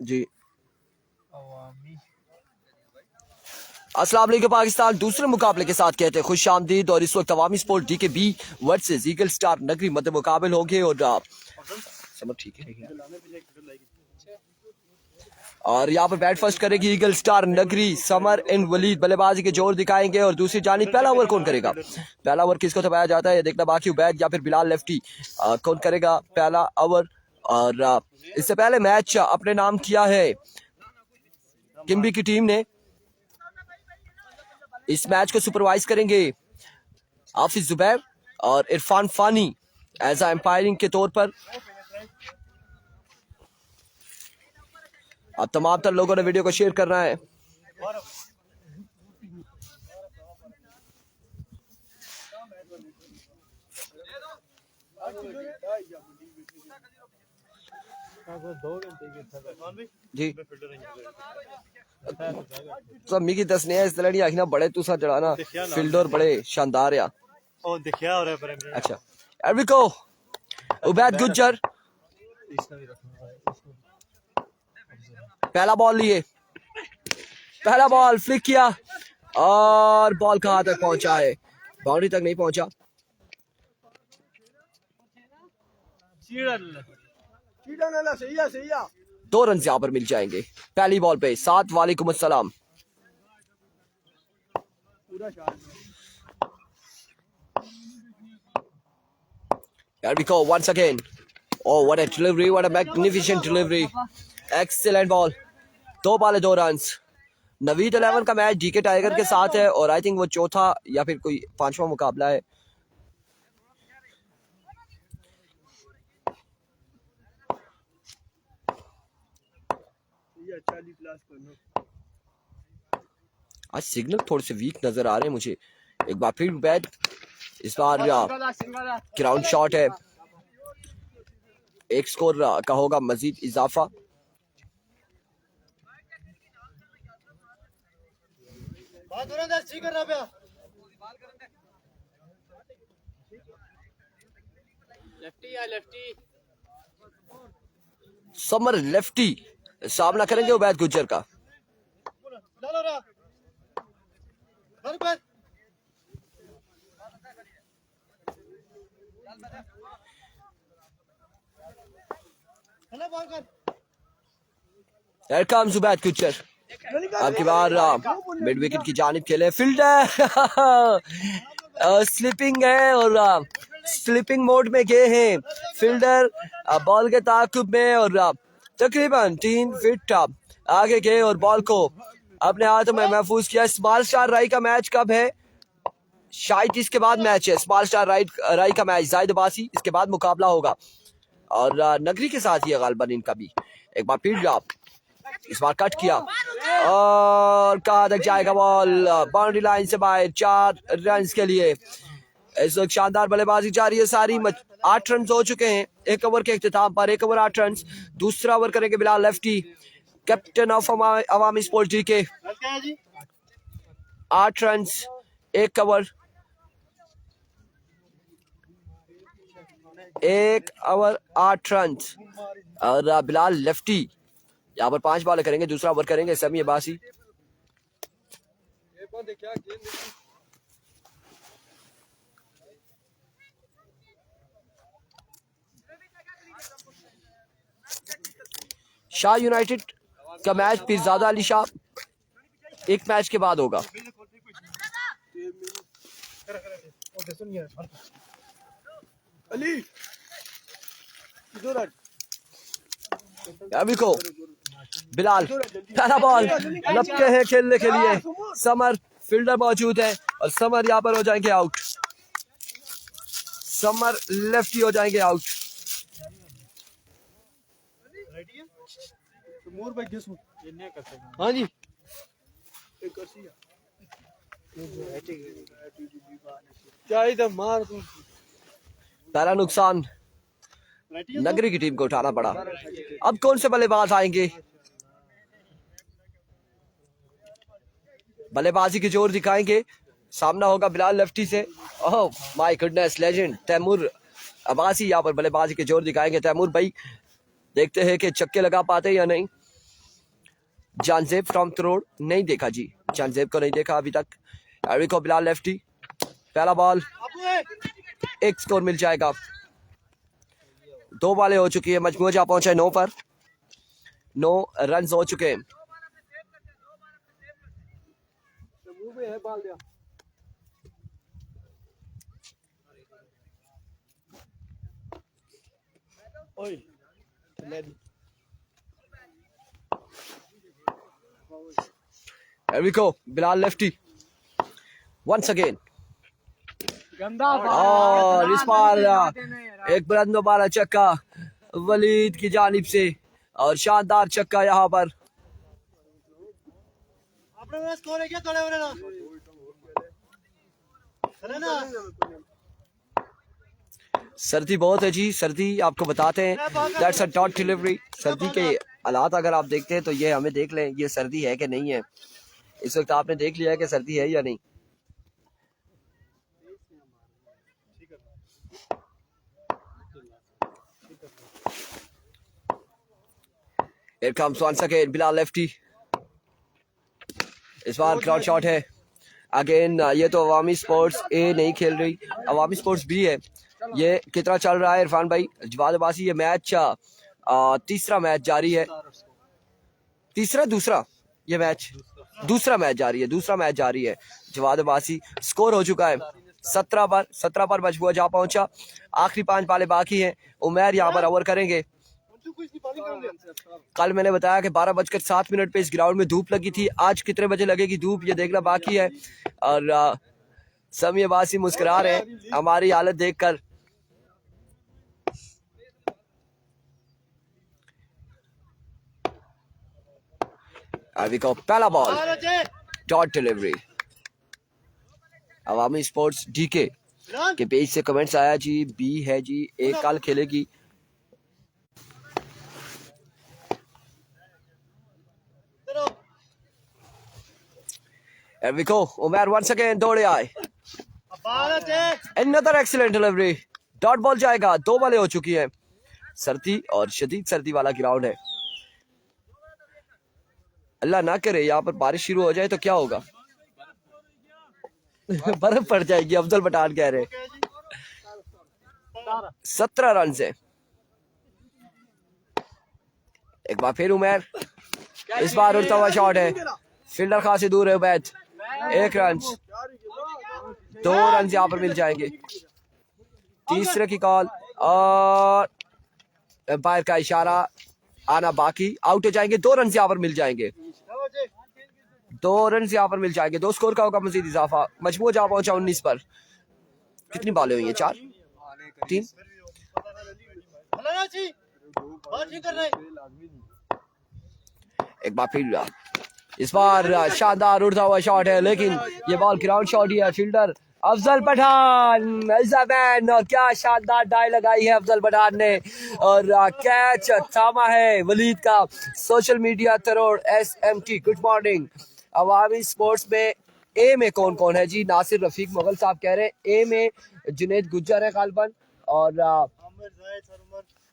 जी अस्सलाम वालेकुम पाकिस्तान दूसरे मुकाबले के साथ कहते हैं खुश आमदीद। और इस वक्त Awami sport DKB versus eagle star Nagri मध्य मुकाबल होंगे। और ठीक है और यहाँ पर बैट फर्स्ट करेगी ईगल स्टार नगरी। समर इन वलीद बल्लेबाजी के जोर दिखाएंगे। और दूसरी जानिब पहला ओवर कौन करेगा? पहला ओवर किसको थमाया जाता है देखना बाकी। उबैद या फिर बिलाल लेफ्टी कौन करेगा पहला ओवर? और इससे पहले मैच अपने नाम किया है किम्बी की टीम ने। इस मैच को सुपरवाइज करेंगे हाफिज जुबैर और इरफान फानी एज अ एम्पायरिंग के तौर पर। अब तमाम तर लोगों ने वीडियो को शेयर करना है। जी तो मिगी दसने इस तरह आखना बड़े तुसा जड़ाना फील्डर बड़े शानदार या अच्छा एरविको उबैद गुज्जर पहला बॉल लिए पहला बॉल फ्लिक किया और बॉल कहां तक पहुंचा है? बाउंड्री तक नहीं पहुंचा। दो रन यहाँ पर मिल जाएंगे पहली बॉल पे। 7 वालेकुम अस्सलाम। Here we go once again. Oh, what a delivery! What a magnificent delivery! Excellent ball. 2 ball 2 runs. Naveed 11 का मैच DK टाइगर के साथ है और आई थिंक वो चौथा या फिर कोई 5वां मुकाबला है। आज सिग्नल थोड़े से वीक नजर आ रहे हैं मुझे। एक बार फिर बैट इस बार ग्राउंड शॉट है। एक स्कोर का होगा मजीद इजाफा। समर लेफ्टी सामना करेंगे उबैद गुज्जर का। Here comes Ubaid Gujjar. अब की बार मिड विकेट की जानिब खेले फील्डर स्लिपिंग है और स्लिपिंग मोड में गए हैं फील्डर बॉल के ताकुब में और तकरीबन 3 फीट आगे गए और बॉल को अपने हाथों में महफूज किया। स्मॉल स्टार राई का मैच कब है? शायद इसके बाद मैच है स्मॉल स्टार राई का मैच जाहिद अब्बासी इसके बाद मुकाबला होगा और नगरी के साथ ही गालबन इनका भी। एक बार फिर इस बार कट किया और कहां तक जाएगा बॉल? बाउंड्री लाइन से बाहर। 4 रन के लिए इस वक्त शानदार बल्लेबाजी जारी है सारी। 8 रन हो चुके हैं एक ओवर के इख्तिताम पर। 1 ओवर 8 रन। दूसरा ओवर करेंगे Bilal lefty captain of Awami sport DK। 8 run 1 over. 1 over 8 run और बिलाल लेफ्टी यहाँ पर 5 बॉल करेंगे। दूसरा ओवर करेंगे समी अब्बासी। शाह यूनाइटेड का मैच पीरजादा अली शाह एक मैच के बाद होगा। अभी को बिलाल पहला बॉल लपके हैं खेलने के लिए। समर फील्डर मौजूद है और समर यहाँ पर हो जाएंगे आउट। समर लेफ्टी हो जाएंगे आउट। हाँ जी पहला नुकसान नगरी की टीम को उठाना पड़ा। अब कौन से बल्लेबाज आएंगे? बल्लेबाजी की जोर दिखाएंगे। सामना होगा बिलाल लेफ्टी से। Oh my goodness legend Taimur Abbasi यहाँ पर बल्लेबाजी के जोर दिखाएंगे। तैमूर भाई देखते हैं कि छक्के लगा पाते या नहीं। जानजेब फ्रॉम थ्रोड नहीं देखा जी, जानजेब को नहीं देखा अभी तक। एरिको बिलाल लेफ्टी, पहला बॉल, एक स्कोर मिल जाएगा। 2 बॉलें हो चुकी है, मजमूआ जा पहुंचा है 9 पर, 9 रन हो चुके हैं। एरिको बिलाल लेफ्टी वंस अगेन, और इस बार एक बुलंद वाला चक्का वलीद की जानिब से, और शानदार चक्का यहाँ पर। सर्दी बहुत है जी, सर्दी आपको बताते हैं, दैट्स अ डॉट डिलीवरी। सर्दी के हालात अगर आप देखते हैं तो ये हमें देख लें ये सर्दी है कि नहीं है। इस वक्त आपने देख लिया है कि सर्दी है या नहीं। Here comes once again Bilal lefty, इस बार क्राउड शॉट है अगेन। ये तो अवामी स्पोर्ट्स ए नहीं खेल रही, अवामी स्पोर्ट्स बी है। ये कितना चल रहा है इरफान भाई जवाद अब्बासी? ये मैच तीसरा मैच जारी है, दूसरा ये मैच दूसरा मैच जारी है जवाद अब्बासी। स्कोर हो चुका है 17 पर मजबूआ जा पहुंचा। आखिरी 5 बॉलें बाकी हैं। उमैर यहाँ पर ओवर करेंगे। कल मैंने बताया कि 12:07 पे इस ग्राउंड में धूप लगी थी, आज कितने बजे लगेगी धूप ये देखना बाकी है। और समी अब्बासी मुस्कुरा रहे हैं हमारी हालत देखकर। अभी को पहला बॉल, डॉट डिलीवरी। अवामी स्पोर्ट्स डीके के पेज से कमेंट्स आया जी, बी है जी, एक कल खेलेगी। एविको उमर वंस अगेन दौड़े आए, another excellent delivery, dot ball जाएगा। 2 बॉलें हो चुकी है। सर्दी और शदीद सर्दी वाला ग्राउंड है, अल्लाह ना करे यहाँ पर बारिश शुरू हो जाए तो क्या होगा बर्फ पड़ जाएगी। अफजल पठान कह रहे 17 रन से। एक बार फिर उमर, इस बार उड़ता हुआ शॉट है, फील्डर खासी दूर है उबैद। 1 रन, 2 रन यहाँ पर मिल जाएंगे। तीसरे की कॉल और एम्पायर का इशारा आना बाकी, आउट हो जाएंगे। 2 रन यहाँ पर मिल जाएंगे, 2 रन यहाँ पर मिल जाएंगे। 2 स्कोर का होगा मजीद इजाफा। मजमूआ जा पहुंचा 19 पर। कितनी बॉलें हुई है? 4 3। एक बार फिर इस बार शानदार उड़ता हुआ शॉट है, लेकिन ये बॉल ग्राउंड शॉट ही है। फील्डर अफजल पठान, और क्या शानदार डाई लगाई है अफजल पठान ने, और कैच थामा है वलीद का। सोशल मीडिया तरोड़ SMT good morning. Awami sports में ए में कौन कौन है जी? नासिर रफीक मुगल साहब कह रहे हैं ए में जुनैद गुज्जर है गालबन, और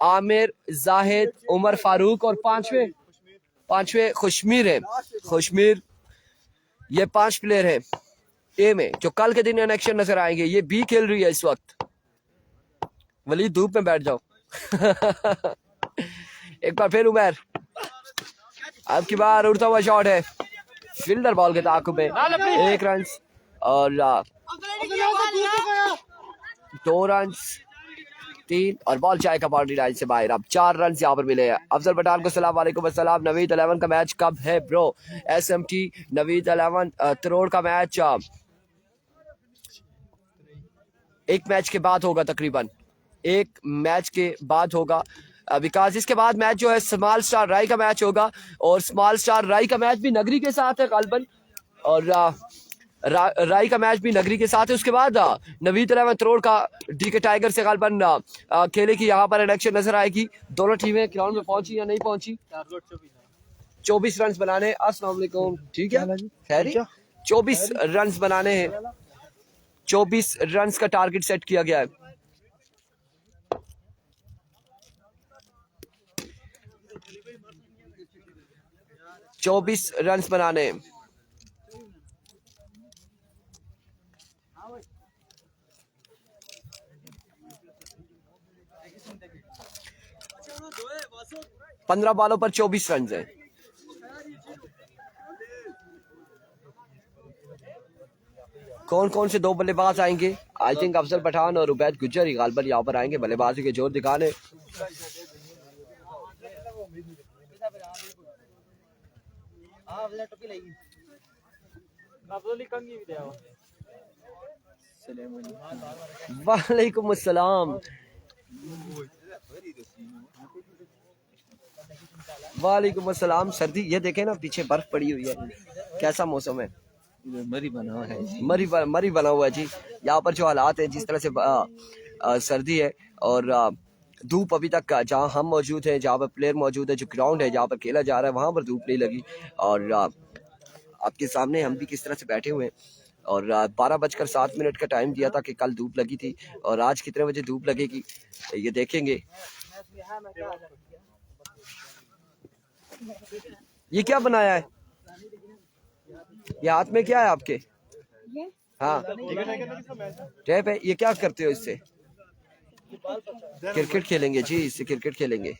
आमिर जाहिद, उमर फारूक, और पांचवें खुशमीर है। खुशमीर, ये 5 प्लेयर है ए में जो कल के दिन इन एक्शन नजर आएंगे। ये बी खेल रही है इस वक्त। वलीद धूप में बैठ जाओ एक बार फिर उमर, अब की बार उड़ता हुआ शॉट है, फील्डर बॉल के ताकुब में। 1 रन और 2 रन 3, और बॉल जाएगा बाउंड्री लाइन से बाहर। अब 4 रन यहाँ पर मिले हैं। अफजल पठान को सलाम वालेकुम अस्सलाम। नवीद 11 का मैच कब है ब्रो? SMT नवीद 11 तरोड़ का मैच एक मैच के बाद होगा, तकरीबन 1 मैच के बाद होगा, बिकॉज इसके बाद मैच जो है स्मॉल स्टार राय का मैच होगा, और स्मॉल स्टार राय का मैच भी नगरी के साथ है गालबन, और राय का मैच भी नगरी के साथ है। उसके बाद नवीद 11 तरोड़ का DK टाइगर से गालबन खेले की यहाँ पर इलेक्शन नजर आएगी। दोनों टीमें ग्राउंड में पहुंची या नहीं पहुंची? 24 रन बनाने। अस्सलाम वालेकुम, ठीक है खैरी। 24 रन बनाने हैं, 24 रन का टारगेट सेट किया गया है। 24 रन बनाने। पंद्रह बॉलों पर 24 रन है। कौन कौन से दो बल्लेबाज आएंगे? आई थिंक अफजल पठान और उबैद गुज्जर ही गालबन यहाँ पर आएंगे बल्लेबाजी के जोर दिखाने। वालेकुम अस्सलाम। वालेकुम अस्सलाम। सर्दी, ये देखें ना पीछे बर्फ पड़ी हुई है, कैसा मौसम है। मरी बना हुआ है, मरी बना हुआ है जी। यहाँ पर जो हालात है, जिस तरह से सर्दी है और धूप अभी तक जहाँ हम मौजूद हैं, जहाँ पर प्लेयर मौजूद है, जो ग्राउंड है जहाँ पर खेला जा रहा है, वहाँ पर धूप नहीं लगी। और आपके सामने हम भी किस तरह से बैठे हुए हैं। और 12:07 का टाइम दिया था कि कल धूप लगी थी, और आज कितने बजे धूप लगेगी ये देखेंगे। ये क्या बनाया है? ये हाथ में क्या है आपके? हाँ, टैप है। ये क्या करते हो इससे? क्रिकेट खेलेंगे जी, इससे क्रिकेट खेलेंगे।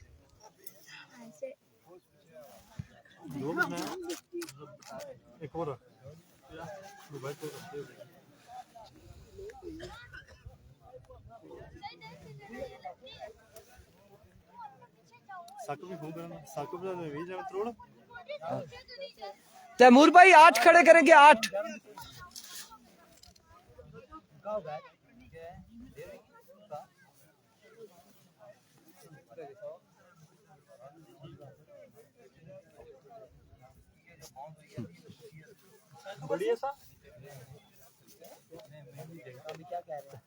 तैमूर भाई 8 खड़े करेंगे, 8। बढ़िया सा क्या कह रहे हैं?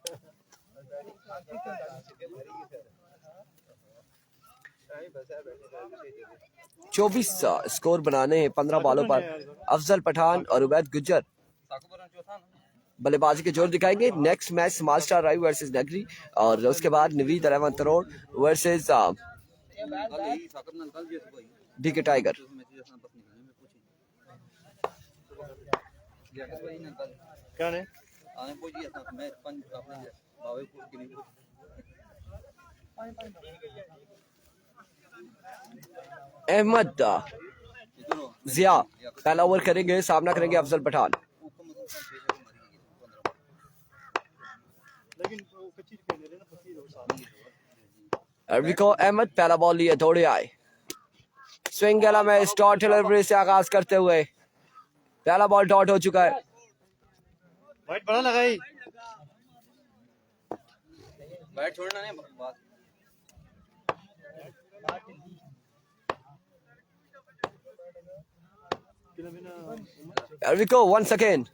24 स्कोर बनाने हैं 15 बॉलों पर। अफजल पठान और उबैद गुज्जर बल्लेबाजी के जोर दिखाएंगे। नेक्स्ट मैच स्मॉल स्टार राइव वर्सेस नगरी, और उसके बाद Naveed 11 crore versus DK tiger. Ahmad Zia पहला ओवर करेंगे, सामना करेंगे अफजल पठान। अरविको अहमद पहला बॉल लिए, दौड़े आए। स्विंग गला में स्टॉट डिलीवरी से आगाज करते हुए पहला बॉल डॉट हो चुका है। वाइट बड़ा लगाई, वाइट छोड़ना नहीं बात। अरविको वंस अगेन,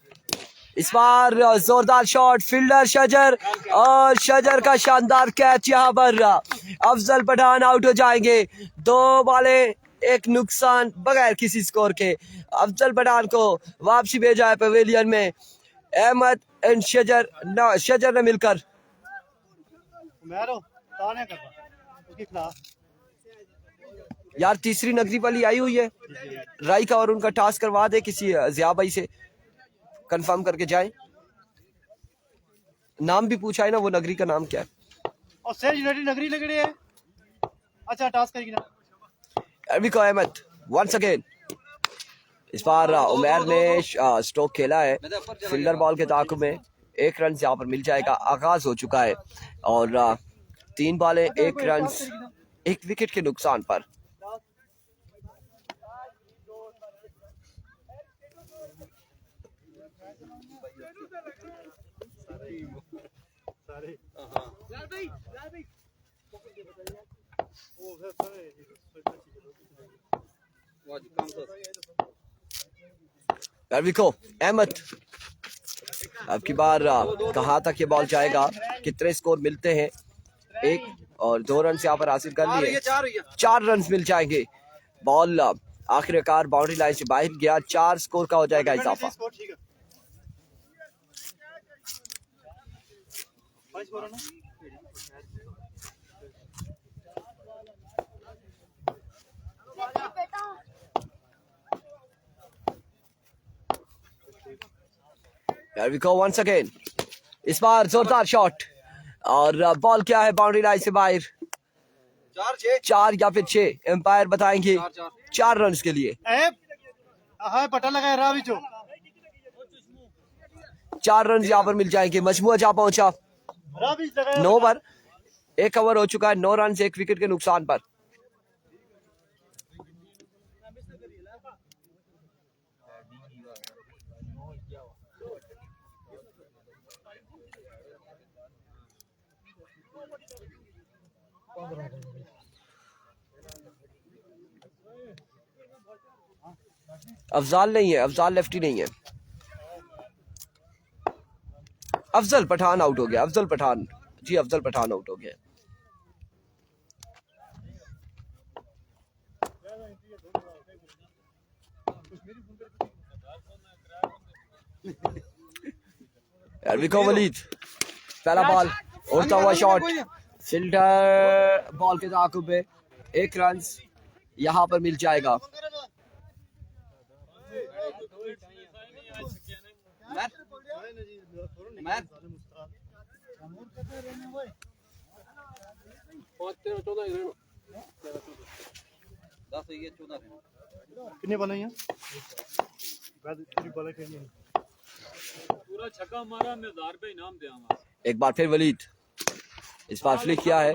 इस बार जोरदार शॉट, फील्डर शजर, और शजर का शानदार कैच। यहाँ पर अफजल पठान आउट हो जाएंगे। 2 बॉलें 1 नुकसान बगैर किसी स्कोर के अफजल पठान को वापसी भेजा है पवेलियन में। अहमद एंड शजर ने मिलकर यार तीसरी नगरी वाली आई हुई है राई का, और उनका टास्क करवा दे किसी जिया भाई से, कंफर्म करके जाए। नाम भी पूछा है ना, वो नगरी का नाम क्या है? और सर यूनाइटेड नगरी लग रही है। अच्छा टास्क करेगी ना। अरविको अहमद वंस अगेन, इस बार उमैर ने स्ट्रोक खेला है फील्डर बॉल के ताकुब में। 1 रन यहाँ पर मिल जाएगा। आगाज हो चुका है और 3 बॉलें 1 रन 1 विकेट के नुकसान पर। अरविको अहमद, अब की बार कहाँ तक ये बॉल जाएगा, कितने स्कोर मिलते हैं? 1 और 2 रन यहाँ पर हासिल कर लिए, 4 रन मिल जाएंगे। बॉल आखिरकार बाउंड्री लाइन से बाहर गया, 4 स्कोर का हो जाएगा इजाफा। Here we go once again. इस बार जोरदार शॉट और बॉल क्या है बाउंड्री लाइन से बाहर। 4 या फिर 6 एम्पायर बताएंगे। 4 रन के लिए हाँ पता लगा रहा अभी जो 4 रन यहाँ पर मिल जाएंगे। मजमुआ जा पहुंचा 9 ओवर, 1 ओवर हो चुका है। 9 रन 1 विकेट के नुकसान पर। अफजाल नहीं है, अफजाल लेफ्टी नहीं है। अफजल पठान आउट हो गया। अफजल पठान जी, अफजल पठान आउट हो गया। वलीद पहला बॉल, उड़ता हुआ शॉट, फील्डर बॉल के ताकुब में 1 रन यहां पर मिल जाएगा। कितने बॉल हैं पूरा छक्का मारा, मैं 1000 रुपए इनाम दूंगा। एक बार फिर वलीद, इस बार फ्लिक किया है,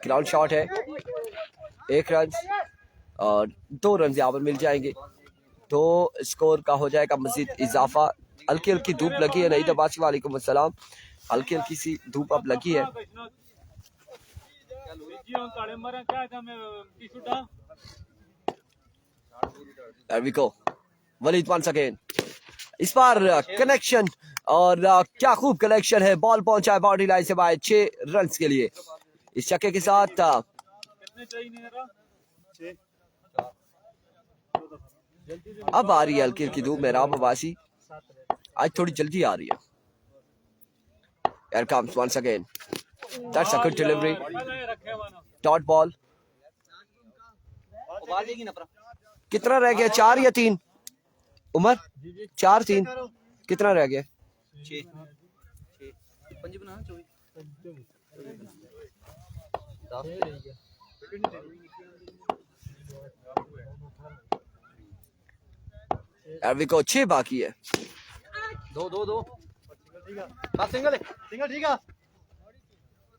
ग्राउंड शॉट है। 1 रन और 2 रन यहाँ पर मिल जाएंगे। तो स्कोर का हो जाएगा मजीद इजाफा। हल्की हल्की धूप लगी है। नहीं तो बासी वालेकुम अस्सलाम। हल्की हल्की सी धूप अब लगी है। There we go. Waleed once again. इस बार कनेक्शन और क्या खूब कनेक्शन है। बॉल पहुंचा है बाउंड्री लाइन से बाहर 6 रन के लिए। इस छक्के के साथ अब आ रही है हल्की हल्की धूप। मेहराब अब्बासी आज थोड़ी जल्दी आ रही है। Here comes once again. That's a good delivery. Dot ball. कितना रह गया? 4 या 3? उमर 4-3 कितना रह गया? 6 अभी को 6 बाकी है। 2 सिंगल ठीक है।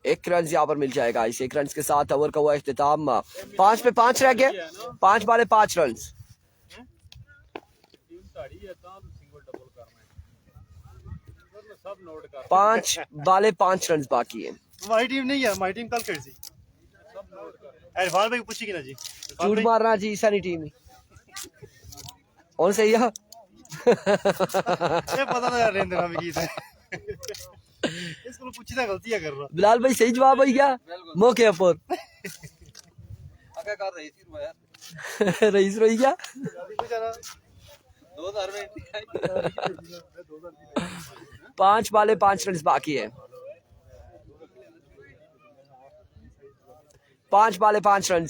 1 रन यहाँ पर मिल जाएगा। इस 1 रन के साथ ओवर का हुआ इख्तिताम। 5 पे 5 रह गए। 5 बाले 5 रन। 5 बाले 5 रन बाकी है। हमारी टीम नहीं है, हमारी टीम कल कर सी एडवाल भाई पूछी ना जी। झूठ मारना जी, सारी टीम ही और सही है। ये पता ना यार रेंद ना भी की इसको पूछी ना गलतियां कर रहा। बिलाल भाई सही जवाब है क्या? मौके पर आगे कर रही थी यार रईस रोई क्या? 2000 में 5 बाले 5 रन बाकी है। 5 बाले 5 रन।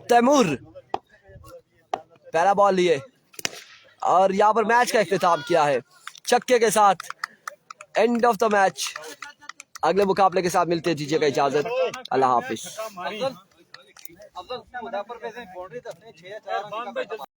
तैमूर पहला बॉल लिए और यहाँ पर मैच का इख्तिताम किया है छक्के के साथ। End of the match. अगले मुकाबले के साथ मिलते दीजिएगा इजाजत। अल्लाह हाफिज।